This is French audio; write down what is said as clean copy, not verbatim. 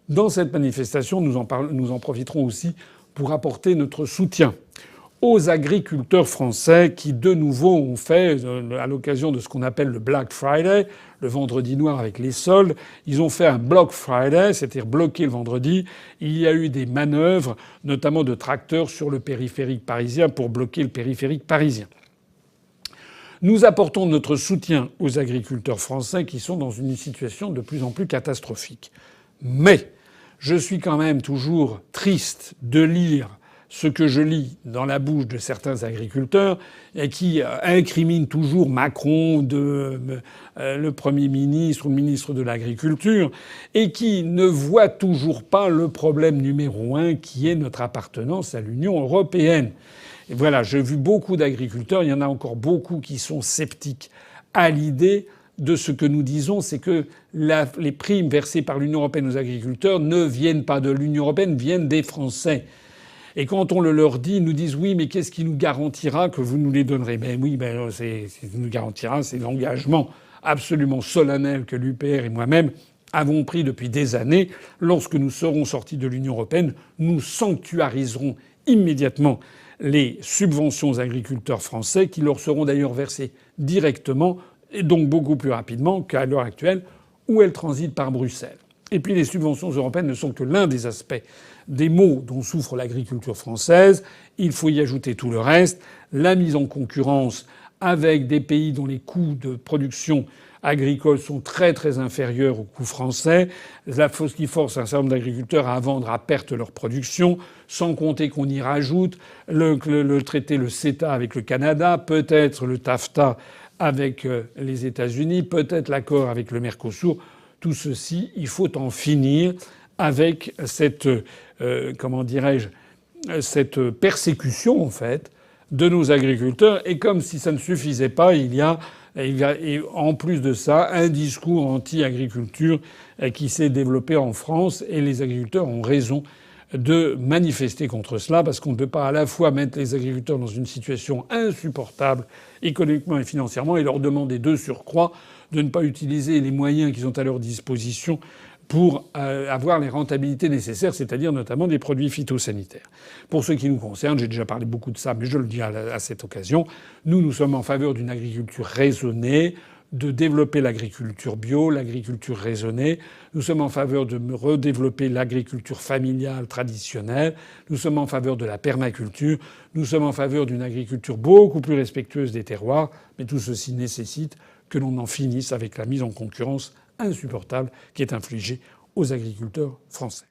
Dans cette manifestation, nous en profiterons aussi pour apporter notre soutien aux agriculteurs français qui, de nouveau, ont fait, à l'occasion de ce qu'on appelle le Black Friday, le vendredi noir avec les soldes, ils ont fait un Block Friday, c'est-à-dire bloquer le vendredi. Il y a eu des manœuvres, notamment de tracteurs sur le périphérique parisien pour bloquer le périphérique parisien. Nous apportons notre soutien aux agriculteurs français qui sont dans une situation de plus en plus catastrophique. Mais je suis quand même toujours triste de lire ce que je lis dans la bouche de certains agriculteurs et qui incriminent toujours Macron, le Premier ministre ou le ministre de l'Agriculture, et qui ne voient toujours pas le problème numéro un qui est notre appartenance à l'Union européenne. Et voilà, j'ai vu beaucoup d'agriculteurs, il y en a encore beaucoup qui sont sceptiques à l'idée de ce que nous disons, c'est que les primes versées par l'Union européenne aux agriculteurs ne viennent pas de l'Union européenne, viennent des Français. Et quand on le leur dit, ils nous disent oui, mais qu'est-ce qui nous garantira que vous nous les donnerez? Ben oui, ce qui nous garantira, c'est l'engagement absolument solennel que l'UPR et moi-même avons pris depuis des années. Lorsque nous serons sortis de l'Union européenne, nous sanctuariserons immédiatement les subventions aux agriculteurs français, qui leur seront d'ailleurs versées directement, et donc beaucoup plus rapidement qu'à l'heure actuelle, où elles transitent par Bruxelles. Et puis les subventions européennes ne sont que l'un des aspects des maux dont souffre l'agriculture française. Il faut y ajouter tout le reste. La mise en concurrence avec des pays dont les coûts de production agricole sont très très inférieurs aux coûts français, ce qui force un certain nombre d'agriculteurs à vendre à perte leur production, sans compter qu'on y rajoute le traité, le CETA avec le Canada, peut-être le TAFTA avec les États-Unis, peut-être l'accord avec le Mercosur. Tout ceci, il faut en finir avec cette cette persécution en fait de nos agriculteurs. Et comme si ça ne suffisait pas, il y a en plus de ça un discours anti-agriculture qui s'est développé en France, et les agriculteurs ont raison de manifester contre cela, parce qu'on ne peut pas à la fois mettre les agriculteurs dans une situation insupportable économiquement et financièrement et leur demander de surcroît de ne pas utiliser les moyens qu'ils ont à leur disposition pour avoir les rentabilités nécessaires, c'est-à-dire notamment des produits phytosanitaires. Pour ce qui nous concerne, j'ai déjà parlé beaucoup de ça, mais je le dis à cette occasion, nous sommes en faveur d'une agriculture raisonnée, de développer l'agriculture bio, l'agriculture raisonnée. Nous sommes en faveur de redévelopper l'agriculture familiale traditionnelle. Nous sommes en faveur de la permaculture. Nous sommes en faveur d'une agriculture beaucoup plus respectueuse des terroirs. Mais tout ceci nécessite que l'on en finisse avec la mise en concurrence insupportable qui est infligée aux agriculteurs français.